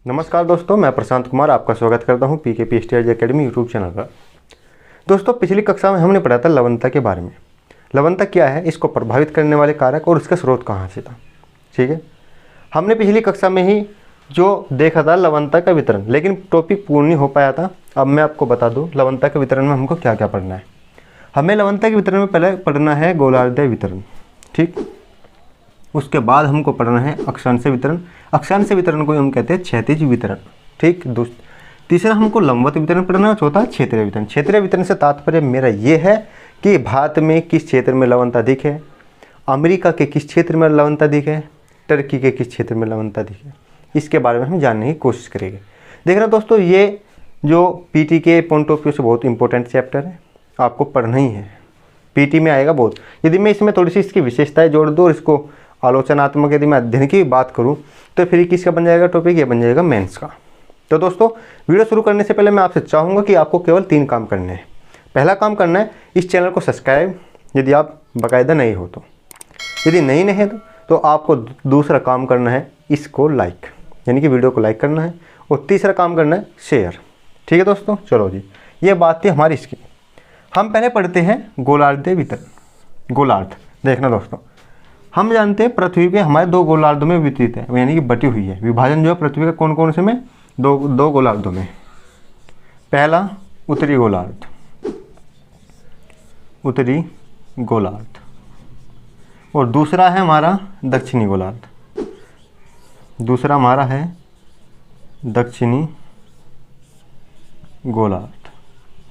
नमस्कार दोस्तों, मैं प्रशांत कुमार आपका स्वागत करता हूं PKPSTRG एकेडमी यूट्यूब चैनल पर। दोस्तों, पिछली कक्षा में हमने पढ़ा था लवणता के बारे में। लवणता क्या है, इसको प्रभावित करने वाले कारक और इसका स्रोत कहाँ से था। ठीक है, हमने पिछली कक्षा में ही जो देखा था लवणता का वितरण, लेकिन टॉपिक पूर्ण नहीं हो पाया था। अब मैं आपको बता दूँ लवणता के वितरण में हमको क्या क्या पढ़ना है। हमें लवणता के वितरण में पहले पढ़ना है गोलार्धीय वितरण। ठीक, उसके बाद हमको पढ़ना है अक्षांश वितरण। अक्षांश वितरण को हम कहते हैं क्षैतिज वितरण। ठीक, तीसरा हमको लंबवत वितरण पढ़ना है। चौथा क्षेत्रीय वितरण। क्षेत्रीय वितरण से तात्पर्य मेरा ये है कि भारत में किस क्षेत्र में लवणता अधिक है, अमेरिका के किस क्षेत्र में लवणता अधिक है, टर्की के किस क्षेत्र में लवणता अधिक है, इसके बारे में हम जानने की कोशिश करेंगे। देखना दोस्तों, ये जो पीटी के पॉइंट ऑफ व्यू से बहुत इंपॉर्टेंट चैप्टर है, आपको पढ़ना ही है। पीटी में आएगा बहुत। यदि मैं इसमें थोड़ी सी इसकी विशेषताएं जोड़ दूँ और इसको आलोचनात्मक यदि मैं अध्ययन की बात करूं तो फिर किसका बन जाएगा टॉपिक, ये बन जाएगा मेंस का। तो दोस्तों, वीडियो शुरू करने से पहले मैं आपसे चाहूँगा कि आपको केवल 3 काम करने हैं। पहला काम करना है इस चैनल को सब्सक्राइब, यदि आप बाकायदा नहीं हो तो। यदि नहीं है तो आपको दूसरा काम करना है इसको लाइक, यानी कि वीडियो को लाइक करना है, और तीसरा काम करना है शेयर। ठीक है दोस्तों, चलो जी, ये बात थी हमारी इसकी। हम पहले पढ़ते हैं गोलार्धीय वितरण। गोलार्ध देखना दोस्तों, हम जानते हैं पृथ्वी पे हमारे 2 गोलार्धों में वितरित है, यानी कि बटी हुई है। विभाजन जो है पृथ्वी का कौन कौन से में, दो गोलार्धों में। पहला उत्तरी गोलार्ध, उत्तरी गोलार्ध, और दूसरा है हमारा दक्षिणी गोलार्ध। दूसरा हमारा है दक्षिणी गोलार्ध।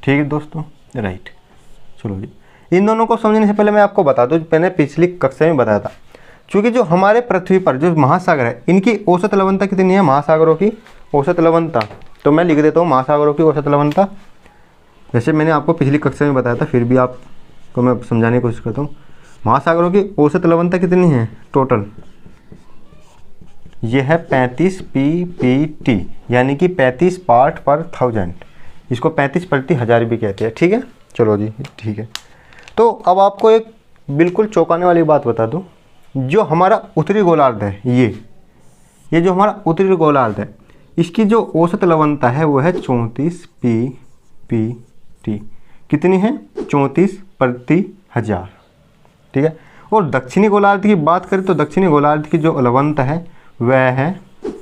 ठीक है दोस्तों, राइट। चलो जी, इन दोनों को समझने से पहले मैं आपको बता दूं, मैंने पिछली कक्षा में बताया था, क्योंकि जो हमारे पृथ्वी पर जो महासागर है, इनकी औसत लवणता कितनी है, महासागरों की औसत लवणता, तो मैं लिख देता हूँ महासागरों की औसत लवणता। जैसे मैंने आपको पिछली कक्षा में बताया था, फिर भी आपको मैं समझाने की कोशिश करता हूँ। महासागरों की औसत लवणता कितनी है टोटल, ये है 35 ppt, यानी कि 35 पार्ट पर 1000। इसको 35 प्रति 1000 भी कहते हैं। ठीक है, चलो जी, ठीक है। तो अब आपको एक बिल्कुल चौंकाने वाली बात बता दूं, जो हमारा उत्तरी गोलार्ध है, ये जो हमारा उत्तरी गोलार्ध है, इसकी जो औसत लवणता है वो है 34 ppt। कितनी है, 34 प्रति 1000। ठीक है, और दक्षिणी गोलार्ध की बात करें तो दक्षिणी गोलार्ध की जो लवणता है वह है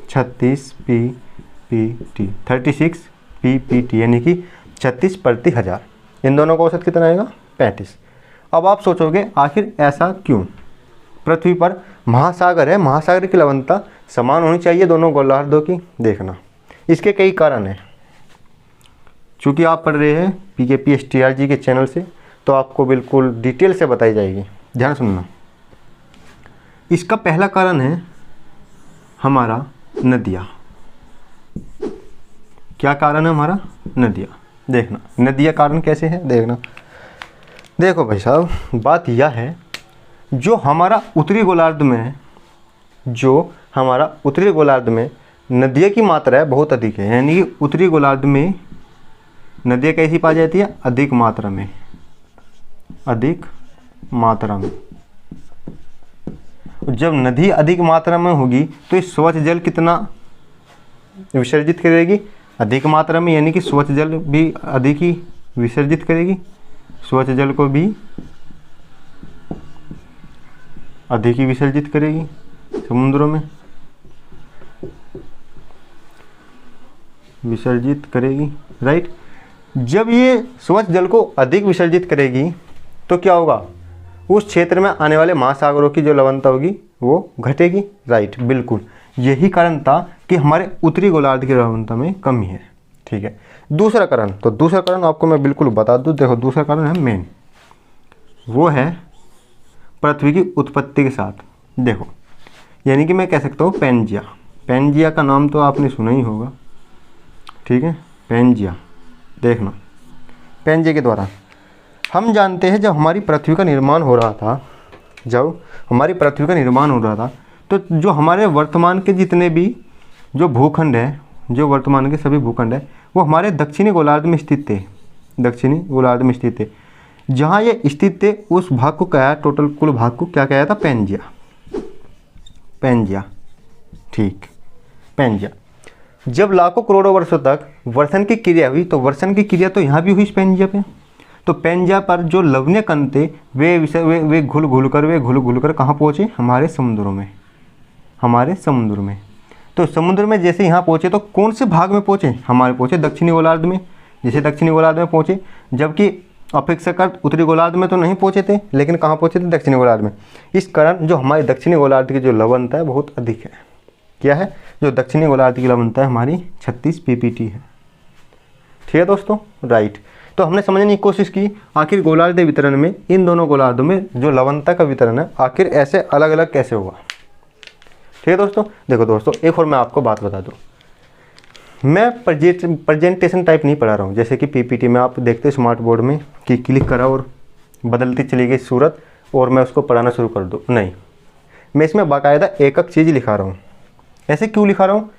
36 ppt, 36 ppt, यानी कि 36 प्रति 1000। इन दोनों का औसत कितना आएगा, 35। अब आप सोचोगे आखिर ऐसा क्यों। पृथ्वी पर महासागर है, महासागर की लवणता समान होनी चाहिए दोनों गोलार्धों की। देखना, इसके कई कारण हैं। चूँकि आप पढ़ रहे हैं PKPSTRG के चैनल से, तो आपको बिल्कुल डिटेल से बताई जाएगी, ध्यान सुनना। इसका पहला कारण है हमारा नदियाँ। क्या कारण है हमारा, नदियाँ। देखना, नदियाँ कारण कैसे है, देखना। देखो भाई साहब, बात यह है, जो हमारा उत्तरी गोलार्ध में है, जो हमारा उत्तरी गोलार्ध में नदियों की मात्रा है बहुत अधिक है, यानी कि उत्तरी गोलार्ध में नदियाँ कैसी पाई जाती है, अधिक मात्रा में, अधिक मात्रा में। जब नदी अधिक मात्रा में होगी तो ये स्वच्छ जल कितना विसर्जित करेगी, अधिक मात्रा में, यानी कि स्वच्छ जल भी अधिक ही विसर्जित करेगी। स्वच्छ जल को भी अधिक ही विसर्जित करेगी समुद्रों में, विसर्जित करेगी, राइट। जब ये स्वच्छ जल को अधिक विसर्जित करेगी तो क्या होगा, उस क्षेत्र में आने वाले महासागरों की जो लवणता होगी वो घटेगी, राइट। बिल्कुल यही कारण था कि हमारे उत्तरी गोलार्ध की लवणता में कमी है। ठीक है, दूसरा कारण, तो दूसरा कारण आपको मैं बिल्कुल बता दूं। देखो, दूसरा कारण है मेन, वो है पृथ्वी की उत्पत्ति के साथ। देखो, यानी कि मैं कह सकता हूँ पैंजिया। पैंजिया का नाम तो आपने सुना ही होगा। ठीक है, पैंजिया। देखना, पैंजिया के द्वारा हम जानते हैं जब हमारी पृथ्वी का निर्माण हो रहा था, तो जो हमारे वर्तमान के जितने भी जो भूखंड है, जो वर्तमान के सभी भूखंड है, वो हमारे दक्षिणी गोलार्ध में स्थित थे। दक्षिणी गोलार्ध में स्थित थे। जहाँ ये स्थित थे उस भाग को क्या, टोटल कुल भाग को क्या कहता था, पैंजिया। पैंजिया, ठीक, पैंजिया। जब लाखों करोड़ों वर्षों तक वर्षण की क्रिया हुई, तो वर्षण की क्रिया तो यहाँ भी हुई स्पेंजिया पे। तो पेंजिया पर जो लवणीय कण थे वे घुल घुल कर कहाँ पहुँचे? हमारे समुद्रों में, हमारे समुद्र में। तो समुद्र में जैसे यहाँ पहुँचे तो कौन से भाग में पहुँचे? हमारे पहुँचे दक्षिणी गोलार्ध में। जैसे दक्षिणी गोलार्ध में पहुँचे, जबकि अपेक्षाकृत उत्तरी गोलार्ध में तो नहीं पहुँचे थे, लेकिन कहाँ पहुँचे थे? दक्षिणी गोलार्ध में। इस कारण जो हमारे दक्षिणी गोलार्ध की जो लवणता है बहुत अधिक है। क्या है? जो दक्षिणी गोलार्ध की लवणता है हमारी 36 ppt है। ठीक है दोस्तों, राइट। तो हमने समझने की कोशिश की आखिर गोलार्ध वितरण में इन दोनों गोलार्धों में जो लवणता का वितरण है आखिर ऐसे अलग अलग कैसे हुआ। ठीक है दोस्तों। देखो दोस्तों, एक और मैं आपको बात बता दूँ, मैं प्रेजेंटेशन टाइप नहीं पढ़ा रहा हूँ, जैसे कि पीपीटी में आप देखते स्मार्ट बोर्ड में कि क्लिक करा और बदलती चली गई सूरत और मैं उसको पढ़ाना शुरू कर दूँ। नहीं, मैं इसमें बाकायदा एक एक चीज़ लिखा रहा हूँ। ऐसे क्यों लिखा रहा हूँ?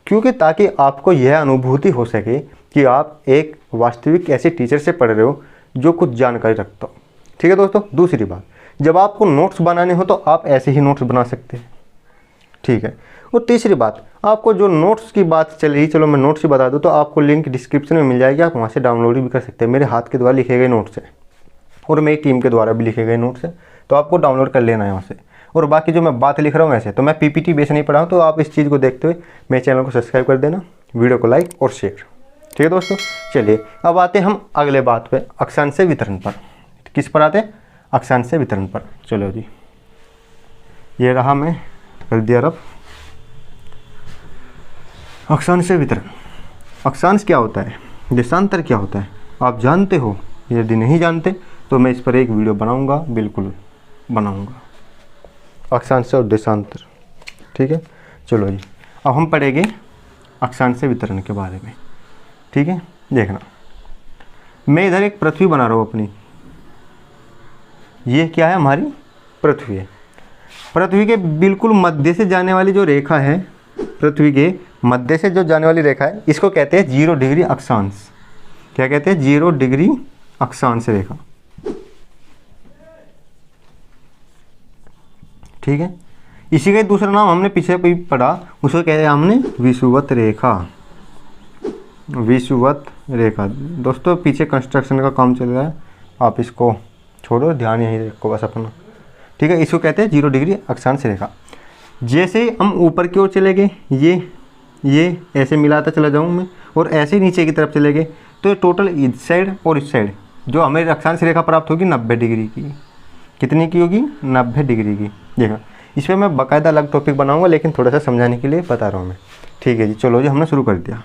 क्योंकि ताकि आपको यह अनुभूति हो सके कि आप एक वास्तविक ऐसे टीचर से पढ़ रहे हो जो कुछ जानकारी रखता हो। ठीक है दोस्तों। दूसरी बात, जब आपको नोट्स बनाने हो तो आप ऐसे ही नोट्स बना सकते हैं। ठीक है। और तीसरी बात, आपको जो नोट्स की बात चल रही, चलो मैं नोट्स ही बता दूं, तो आपको लिंक डिस्क्रिप्शन में मिल जाएगी, आप वहाँ से डाउनलोड भी कर सकते हैं। मेरे हाथ के द्वारा लिखे गए नोट्स हैं और मेरी टीम के द्वारा भी लिखे गए नोट्स हैं, तो आपको डाउनलोड कर लेना है वहाँ से। और बाकी जो मैं बात लिख रहा हूँ ऐसे, तो मैं पीपीटी बेस नहीं पढ़ा हूँ, तो आप इस चीज़ को देखते हुए मेरे चैनल को सब्सक्राइब कर देना, वीडियो को लाइक और शेयर। ठीक है दोस्तों। चलिए अब आते हैं हम अगले बात पे, अक्षांश वितरण पर। किस पर आते हैं? अक्षांश वितरण पर। चलो जी, ये रहा, मैं कर दिया रब। अक्षांश वितरण। अक्षांश क्या होता है? देशांतर क्या होता है? आप जानते हो? यदि नहीं जानते तो मैं इस पर एक वीडियो बनाऊंगा, बिल्कुल बनाऊंगा, अक्षांश और देशांतर। ठीक है। चलो जी, अब हम पढ़ेंगे अक्षांश वितरण के बारे में। ठीक है, देखना, मैं इधर एक पृथ्वी बना रहा हूँ अपनी। ये क्या है? हमारी पृथ्वी है। पृथ्वी के बिल्कुल मध्य से जाने वाली जो रेखा है, पृथ्वी के मध्य से जो जाने वाली रेखा है, इसको कहते हैं 0 डिग्री अक्षांश। क्या कहते हैं? 0 डिग्री अक्षांश रेखा। ठीक है। इसी का दूसरा नाम हमने पीछे भी पढ़ा, उसको कहते हैं हमने विषुवत रेखा। विषुवत रेखा। दोस्तों पीछे कंस्ट्रक्शन का काम चल रहा है, आप इसको छोड़ो, ध्यान यहीं रखो बस अपना। ठीक है। इसको कहते हैं 0 डिग्री अक्षांश रेखा। जैसे हम ऊपर की ओर चले गए, ये ऐसे मिलाता चला जाऊँ मैं, और ऐसे नीचे की तरफ चले गए, तो ये टोटल इस साइड और इस साइड जो हमें अक्षांश रेखा प्राप्त होगी 90 डिग्री की। कितनी की होगी? 90 डिग्री की। देखो, इस पर मैं बाकायदा अलग टॉपिक बनाऊंगा, लेकिन थोड़ा सा समझाने के लिए बता रहा हूँ मैं। ठीक है जी। चलो जी, हमने शुरू कर दिया।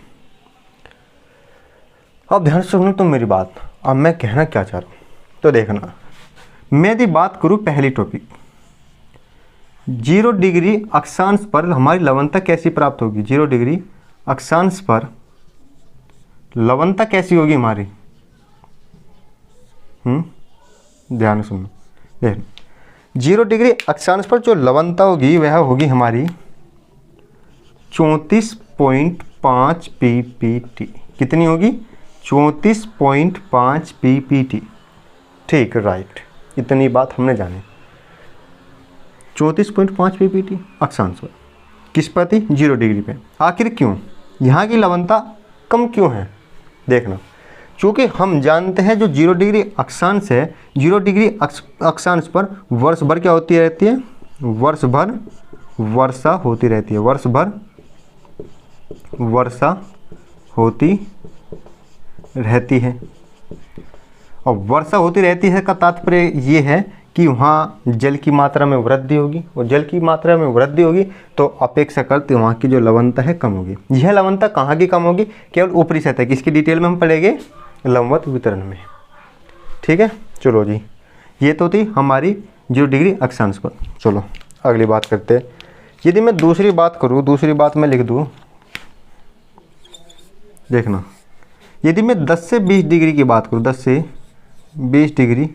अब ध्यान से सुनो तुम मेरी बात, अब मैं कहना क्या चाह रहा हूँ। तो देखना, मैं यदि बात करूँ पहली टॉपिक, 0 डिग्री अक्षांश पर हमारी लवणता कैसी प्राप्त होगी? 0 डिग्री अक्षांश पर लवणता कैसी होगी हमारी? ध्यान सुनो। देख, 0 डिग्री अक्षांश पर जो लवणता होगी वह होगी हमारी 34.5 ppt। कितनी होगी? 34.5 ppt। ठीक, राइट। इतनी बात हमने जानी। 34.5 ppt अक्षांश पर, किस पर थी? 0 डिग्री पे। आखिर क्यों? यहाँ की लवणता कम क्यों है? देखना, क्योंकि हम जानते हैं जो 0 डिग्री अक्षांश है, 0 डिग्री अक्षांश पर वर्ष भर क्या होती रहती है? वर्ष भर वर्षा होती रहती है। वर्ष भर वर्षा होती रहती है। और वर्षा होती रहती है का तात्पर्य ये है कि वहाँ जल की मात्रा में वृद्धि होगी, और जल की मात्रा में वृद्धि होगी तो अपेक्षाकृत वहाँ की जो लवणता है कम होगी। यह लवणता कहाँ की कम होगी? केवल ऊपरी सतह की। इसकी डिटेल में हम पढ़ेंगे लंबवत वितरण में। ठीक है। चलो जी, ये तो थी हमारी 0 डिग्री अक्षांश पर। चलो अगली बात करते हैं। यदि मैं दूसरी बात करूँ, दूसरी बात मैं लिख दूँ, देखना, यदि मैं 10 से 20 डिग्री की बात करूँ, 10 से 20 डिग्री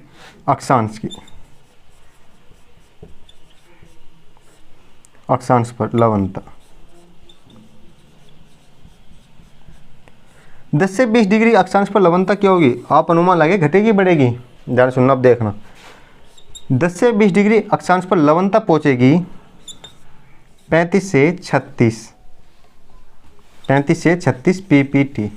अक्षांश की, अक्षांश पर लवणता 10 से 20 डिग्री अक्षांश पर लवणता क्या होगी? आप अनुमान लगे, घटेगी बढ़ेगी? ध्यान सुनना, अब देखना, 10 से 20 डिग्री अक्षांश पर लवणता पहुंचेगी 35 से 36। 35 से 36 PPT।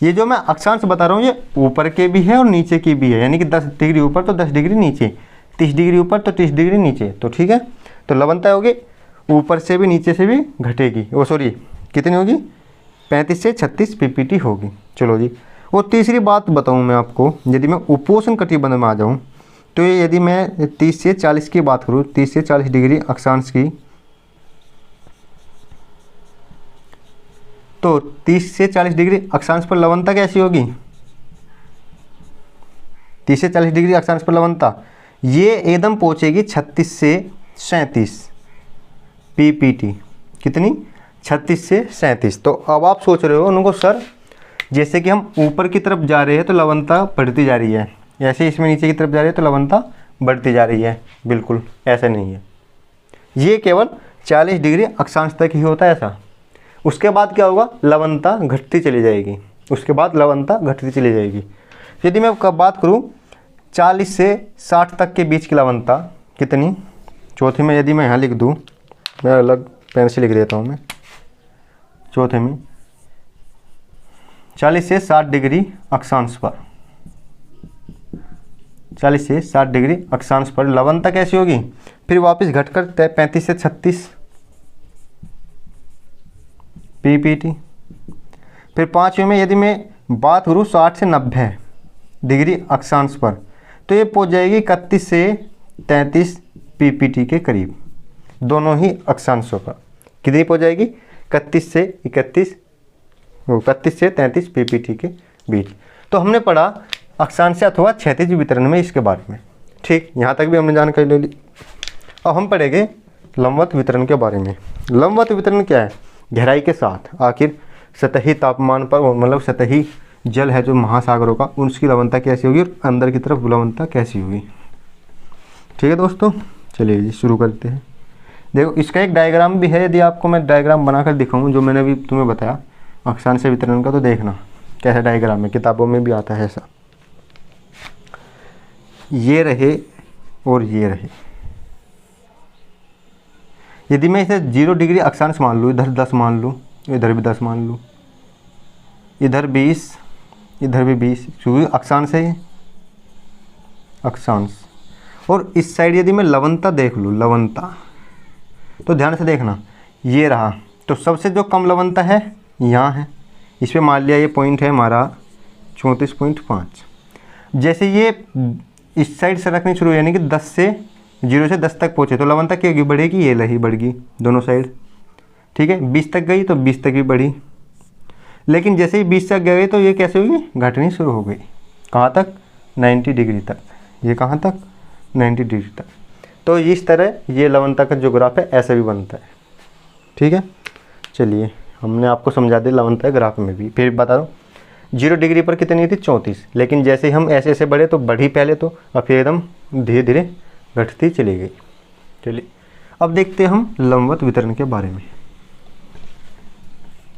ये जो मैं अक्षांश बता रहा हूँ ये ऊपर के भी है और नीचे की भी है, यानी कि 10 डिग्री ऊपर तो 10 डिग्री नीचे, 30 डिग्री ऊपर तो 30 डिग्री नीचे। तो ठीक है, तो लवणता होगी ऊपर से भी नीचे से भी घटेगी, वो सॉरी कितनी होगी, 35 से 36 PPT होगी। चलो जी, और तीसरी बात बताऊँ मैं आपको, यदि मैं उपोष्ण कटिबंध में आ जाऊँ तो ये यदि मैं 30 से 40 की बात करूँ, 30 से 40 डिग्री अक्षांश की, तो 30 से 40 डिग्री अक्षांश पर लवणता कैसी होगी, 30 से 40 डिग्री अक्षांश पर लवणता ये एकदम पहुंचेगी 36 से 37 PPT। कितनी, 36 से 37। तो अब आप सोच रहे हो उनको सर जैसे कि हम ऊपर की तरफ जा रहे हैं तो लवणता बढ़ती जा रही है, ऐसे इसमें नीचे की तरफ जा रही है तो लवणता बढ़ती जा रही है। बिल्कुल ऐसा नहीं है, ये केवल 40 डिग्री अक्षांश तक ही होता है ऐसा। उसके बाद क्या होगा, लवणता घटती चली जाएगी, उसके बाद लवणता घटती चली जाएगी। यदि मैं कब बात करूं 40 से 60 तक के बीच की लवणता कितनी, चौथे में यदि मैं यहाँ लिख दूं, मैं अलग पेन से लिख देता हूँ मैं, चौथे में 40 से 60 डिग्री अक्षांश पर, 40 से 60 डिग्री अक्षांश पर लवणता कैसी होगी, फिर वापस घटकर 35 से 36 PPT। फिर पाँचवें में यदि मैं बात करूँ 60 से 90 डिग्री अक्षांश पर, तो ये पहुंच जाएगी 31 से 33 PPT के करीब, दोनों ही अक्षांशों पर कितनी पहुंच जाएगी, 31 से 33 PPT के बीच। तो हमने पढ़ा अक्षांश अथवा क्षैतिज वितरण में इसके बारे में, ठीक, यहाँ तक भी हमने जानकारी ले ली। अब हम पढ़ेंगे लंबवत वितरण के बारे में। लंबवत वितरण क्या है, गहराई के साथ आखिर सतही तापमान पर, मतलब सतही जल है जो महासागरों का, उसकी लवणता कैसी होगी और अंदर की तरफ लवणता कैसी होगी। ठीक है दोस्तों, चलिए जी शुरू करते हैं। देखो इसका एक डायग्राम भी है, यदि आपको मैं डायग्राम बनाकर दिखाऊं जो मैंने अभी तुम्हें बताया अक्षांश वितरण का, तो देखना कैसा डायग्राम है, किताबों में भी आता है ऐसा। ये रहे और ये रहे, यदि मैं इसे 0 डिग्री अक्षांश मान लूँ, इधर 10 मान लूँ, इधर भी 10 मान लूँ, इधर 20, इधर भी 20, क्योंकि अक्षांश है ये अक्षांश। और इस साइड यदि मैं लवणता देख लूँ, लवणता तो ध्यान से देखना, ये रहा, तो सबसे जो कम लवणता है यहाँ है, इस पर मान लिया ये पॉइंट है हमारा 34.5। जैसे ये इस साइड से रखनी शुरू, यानी कि 10 से 0 से 10 तक पहुँचे तो लवणता क्या होगी, बढ़ेगी, ये रही बढ़ गई दोनों साइड, ठीक है। 20 तक गई तो 20 तक भी बढ़ी, लेकिन जैसे ही 20 तक गई तो ये कैसे हुई, घटनी शुरू हो गई। कहाँ तक, 90 डिग्री तक। ये कहाँ तक, 90 डिग्री तक। तो इस तरह ये लवणता का जो ग्राफ है ऐसा भी बनता है, ठीक है। चलिए हमने आपको समझा दिया लवणता ग्राफ में भी। फिर बता दो 0 डिग्री पर कितनी थी, 34, लेकिन जैसे ही हम ऐसे ऐसे बढ़े तो बढ़ी पहले तो, अब फिर एकदम धीरे धीरे घटती चली गई। चलिए अब देखते हैं हम लंबवत वितरण के बारे में।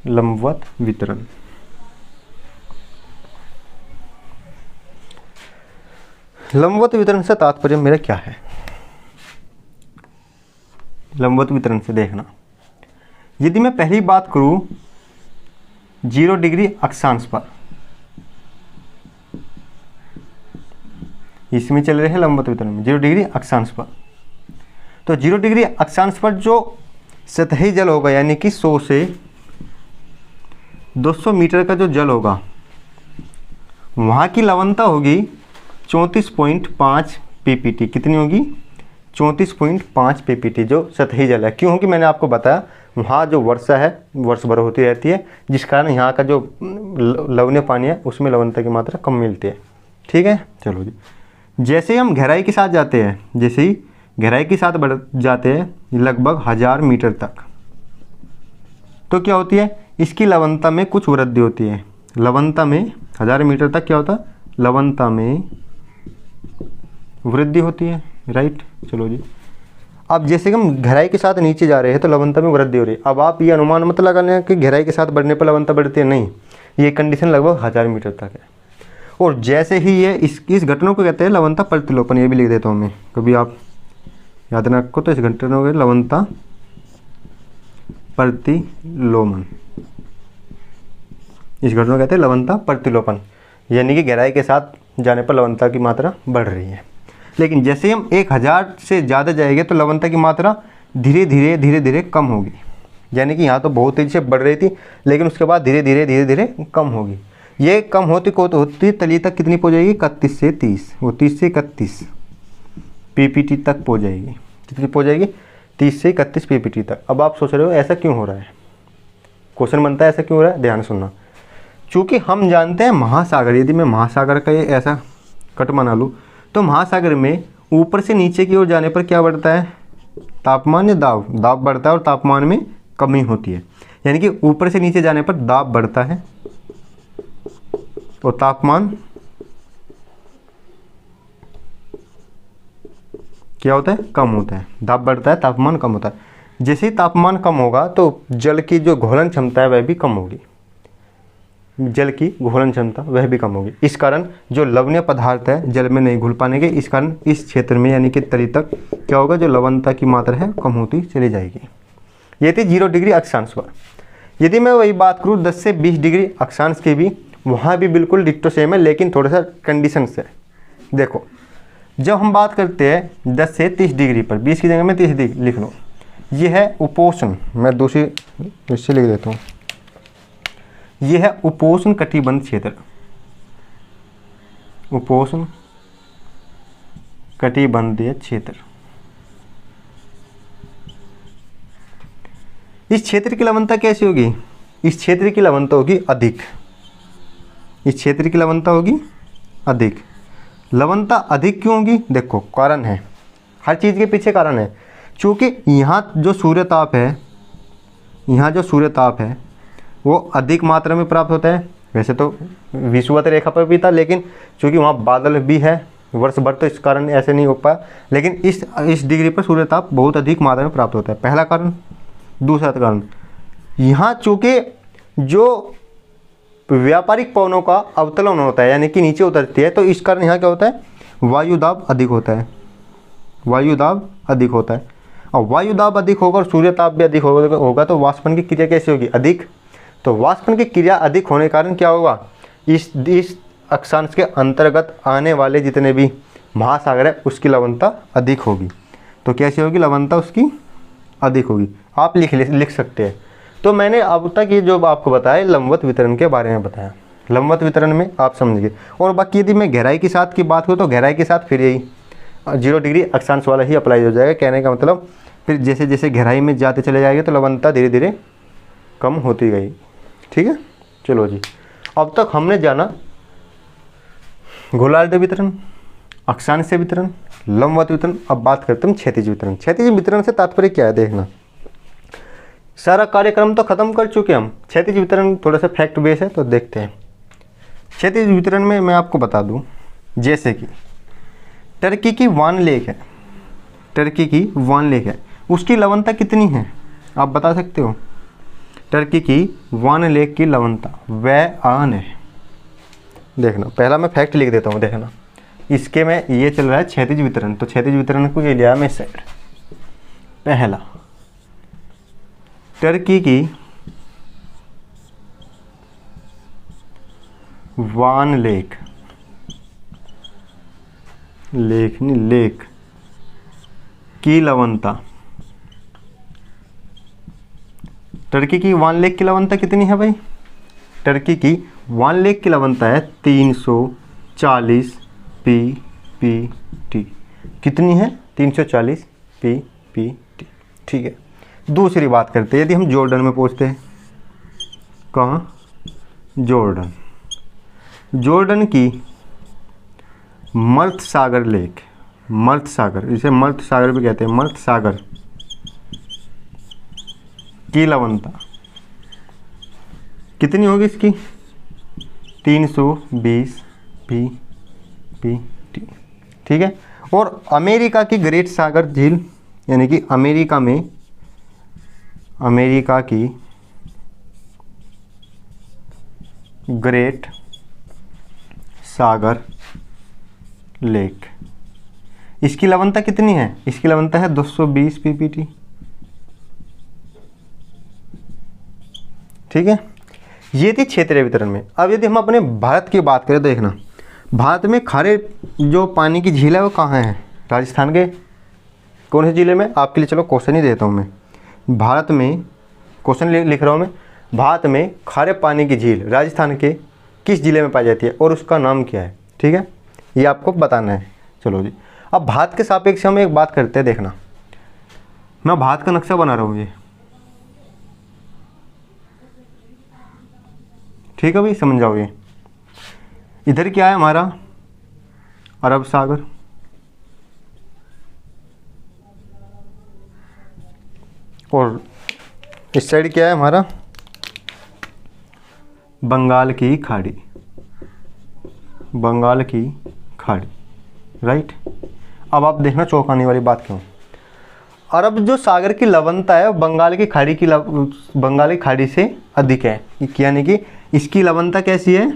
लंबवत वितरण, लंबवत वितरण से तात्पर्य मेरा क्या है, लंबवत वितरण से देखना, यदि मैं पहली बात करूं 0 डिग्री अक्षांश पर, इसमें चल रहे हैं लंबवत वितरण में 0 डिग्री अक्षांश पर, तो 0 डिग्री अक्षांश पर जो सतही जल होगा, यानी कि 100 से 200 मीटर का जो जल होगा, वहाँ की लवणता होगी 34.5 PPT। कितनी होगी, 34.5 PPT जो सतही जल है। क्योंकि मैंने आपको बताया वहाँ जो वर्षा है वर्ष भर होती रहती है, जिस कारण यहाँ का जो लवणीय पानी है उसमें लवणता की मात्रा कम मिलती है, ठीक है। चलो जी, जैसे ही हम गहराई के साथ जाते हैं, जैसे ही गहराई के साथ बढ़ जाते हैं लगभग 1000 मीटर तक, तो क्या होती है, इसकी लवणता में कुछ वृद्धि होती है। लवणता में 1000 मीटर तक क्या होता है, लवणता में वृद्धि होती है, राइट। चलो जी, अब जैसे कि हम गहराई के साथ नीचे जा रहे हैं तो लवणता में वृद्धि हो रही है। अब आप ये अनुमान मत लगा लें कि गहराई के साथ बढ़ने पर लवणता बढ़ती है, नहीं, ये कंडीशन लगभग 1000 मीटर तक है। और जैसे ही ये इस घटना को कहते हैं लवणता प्रतिलोपन, ये भी लिख देता हूँ मैं, कभी आप याद न रखो तो इस घटना को लवणता प्रतिलोमन, इस घटना को कहते हैं लवणता प्रतिलोपन, यानी कि गहराई के साथ जाने पर लवणता की मात्रा बढ़ रही है। लेकिन जैसे ही हम 1000 से ज़्यादा जाएंगे तो लवणता की मात्रा धीरे धीरे कम होगी। यानी कि यहाँ तो बहुत तेज़ी से बढ़ रही थी, लेकिन उसके बाद धीरे धीरे कम होगी। ये कम होती होती तली तक कितनी पहुँच जाएगी, 31 से 30, वो 30 से 31 पीपीटी तक पहुँच जाएगी। कितनी पहुँच जाएगी, 30 से 31 पीपीटी तक। अब आप सोच रहे हो ऐसा क्यों हो रहा है, क्वेश्चन बनता है ऐसा क्यों हो रहा है, ध्यान सुनना। चूँकि हम जानते हैं महासागर, यदि मैं महासागर का ये ऐसा कट बना लूँ तो महासागर में ऊपर से नीचे की ओर जाने पर क्या बढ़ता है, तापमान या दाब, दाब बढ़ता है और तापमान में कमी होती है। यानी कि ऊपर से नीचे जाने पर दाब बढ़ता है और तापमान क्या होता है, कम होता है। दाब बढ़ता है, तापमान कम होता है। जैसे ही तापमान कम होगा तो जल की जो घोलन क्षमता है वह भी कम होगी, जल की घोलन क्षमता वह भी कम होगी। इस कारण जो लवणीय पदार्थ है जल में नहीं घुल पाने के, इस कारण इस क्षेत्र में यानी कि तली तक क्या होगा, जो लवणता की मात्रा है कम होती चली जाएगी। ये थी 0 डिग्री अक्षांश पर। यदि मैं वही बात करूँ 10 से 20 डिग्री अक्षांश की भी, वहाँ भी बिल्कुल डिट्टो सेम है, लेकिन थोड़ा सा कंडीशन से। देखो जब हम बात करते हैं 10 से 30 डिग्री पर, 20 की जगह में 30 डिग्री लिख लो, ये है उपोष्ण, मैं दूसरी इससे लिख देता हूँ, ये है उपोष्ण कटिबंध क्षेत्र, उपोष्ण कटिबंधीय क्षेत्र। इस क्षेत्र की लवणता कैसी होगी, इस क्षेत्र की लवणता होगी अधिक, इस क्षेत्र की लवणता होगी अधिक। लवणता अधिक क्यों होगी, देखो कारण है, हर चीज़ के पीछे कारण है। क्योंकि यहाँ जो सूर्य ताप है, यहाँ जो सूर्य ताप है वो अधिक मात्रा में प्राप्त होता है। वैसे तो विषुवत रेखा पर भी था, लेकिन चूँकि वहाँ बादल भी है वर्ष भर, तो इस कारण ऐसे नहीं हो पाया। लेकिन इस डिग्री पर सूर्य ताप बहुत अधिक मात्रा में प्राप्त होता है, पहला कारण। दूसरा कारण, यहाँ चूँकि जो व्यापारिक पवनों का अवतलन होता है, यानी कि नीचे उतरती है, तो इस कारण यहाँ क्या होता है, वायु दाब अधिक होता है, वायु दाब अधिक होता है। और वायु दाब अधिक होगा और सूर्य ताप भी अधिक होगा तो वाष्पन की क्रिया कैसी होगी, अधिक। तो वाष्पन की क्रिया अधिक होने के कारण क्या होगा, इस अक्षांश के अंतर्गत आने वाले जितने भी महासागर है उसकी लवणता अधिक होगी। तो कैसी होगी, लवणता उसकी अधिक होगी। आप लिख सकते हैं। तो मैंने अब तक ये जो आपको बताया लंबवत वितरण के बारे में बताया, लंबवत वितरण में आप समझ गए। और बाकी यदि मैं गहराई के साथ की बात करूँ तो गहराई के साथ फिर यही 0 डिग्री अक्षांश वाला ही अप्लाई हो जाएगा। कहने का मतलब फिर जैसे जैसे गहराई में जाते चले जाएंगे तो लवणता धीरे धीरे कम होती गई। ठीक है, चलो जी, अब तक हमने जाना गोलार्ध वितरण, अक्षांश वितरण, लंबवत वितरण। अब बात करते हैं क्षैतिज वितरण। क्षैतिज वितरण से तात्पर्य क्या है, देखना। सारा कार्यक्रम तो खत्म कर चुके हम, क्षैतिज वितरण थोड़ा सा फैक्ट बेस है तो देखते हैं। क्षैतिज वितरण में मैं आपको बता दूं, जैसे कि टर्की की वान लेक है, टर्की की वान लेक है, उसकी लवणता कितनी है आप बता सकते हो। टर्की की वान लेक की लवणता वह आन है। देखना, पहला मैं फैक्ट लिख देता हूँ, देखना। इसके में ये चल रहा है क्षैतिज वितरण, तो क्षैतिज वितरण को ये लिया मैं साइड। पहला, टर्की की वान लेक, लेक की लवणता, टर्की की वान लेक की लवणता कितनी है भाई, टर्की की वान लेक की लवणता है 340 ppt। कितनी है, 340 ppt। ठीक है, दूसरी बात करते हैं। यदि हम जॉर्डन में पहुंचते हैं, कहाँ, जॉर्डन, जॉर्डन की मर्त सागर लेक, मर्त सागर, इसे मर्त सागर भी कहते हैं, मर्त सागर की लवणता कितनी होगी इसकी, 320 ppt। ठीक है, और अमेरिका की ग्रेट सागर झील, यानी कि अमेरिका में, अमेरिका की ग्रेट सागर लेक, इसकी लवणता कितनी है, इसकी लवणता है 220 ppt। ठीक है, ये थी क्षेत्रीय वितरण में। अब यदि हम अपने भारत की बात करें, देखना भारत में खारे जो पानी की झील है वो कहाँ है? राजस्थान के कौन से ज़िले में? आपके लिए चलो क्वेश्चन ही देता हूँ मैं। भारत में क्वेश्चन लिख रहा हूँ मैं, भारत में खारे पानी की झील राजस्थान के किस ज़िले में पाई जाती है और उसका नाम क्या है? ठीक है, ये आपको बताना है। चलो जी, अब भारत के सापेक्ष हम एक बात करते हैं। देखना, मैं भारत का नक्शा बना रहा हूँ ये, ठीक है भाई, समझ जाओ। ये इधर क्या है हमारा? अरब सागर, और इस साइड क्या है हमारा? बंगाल की खाड़ी, बंगाल की खाड़ी, राइट। अब आप देखना चौंकाने वाली बात क्यों, अरब जो सागर की लवणता है बंगाल की खाड़ी की बंगाल की खाड़ी से अधिक है, यानी कि इसकी लवणता कैसी है?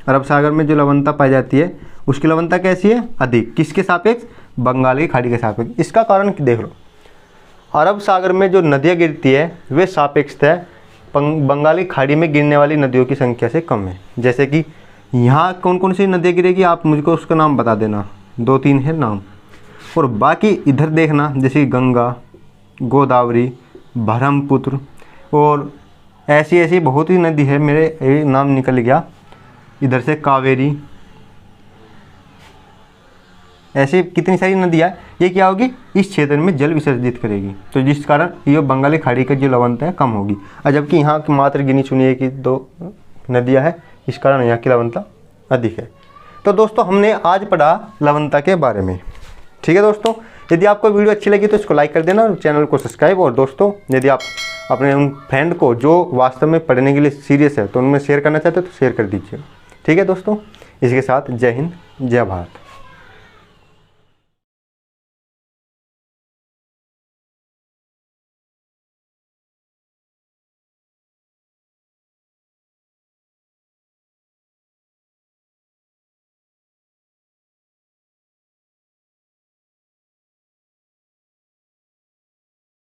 अरब सागर में जो लवणता पाई जाती है उसकी लवणता कैसी है? अधिक। किसके सापेक्ष? बंगाल की खाड़ी के सापेक्ष। इसका कारण देख लो, अरब सागर में जो नदियाँ गिरती है वे सापेक्षतः बंगाली खाड़ी में गिरने वाली नदियों की संख्या से कम है। जैसे कि यहाँ कौन कौन सी नदियाँ गिरेगी, आप मुझको उसका नाम बता देना, 2-3 है नाम। और बाकी इधर देखना, जैसे गंगा, गोदावरी, ब्रह्मपुत्र और ऐसी ऐसी बहुत ही नदी है, मेरे नाम निकल गया, इधर से कावेरी, ऐसे कितनी सारी नदियाँ, ये क्या होगी? इस क्षेत्र में जल विसर्जित करेगी, तो जिस कारण ये बंगाली खाड़ी की जो लवणता है कम होगी। और जबकि यहाँ की मात्र गिनी चुनी की 2 नदियाँ हैं, इस कारण यहाँ की लवणता अधिक है। तो दोस्तों हमने आज पढ़ा लवणता के बारे में, ठीक है दोस्तों। यदि आपको वीडियो अच्छी लगी तो इसको लाइक कर देना और चैनल को सब्सक्राइब। और दोस्तों यदि आप अपने उन फ्रेंड को जो वास्तव में पढ़ने के लिए सीरियस है तो उनमें शेयर करना चाहते हो तो शेयर कर दीजिए, ठीक है दोस्तों। इसी के साथ जय हिंद, जय भारत।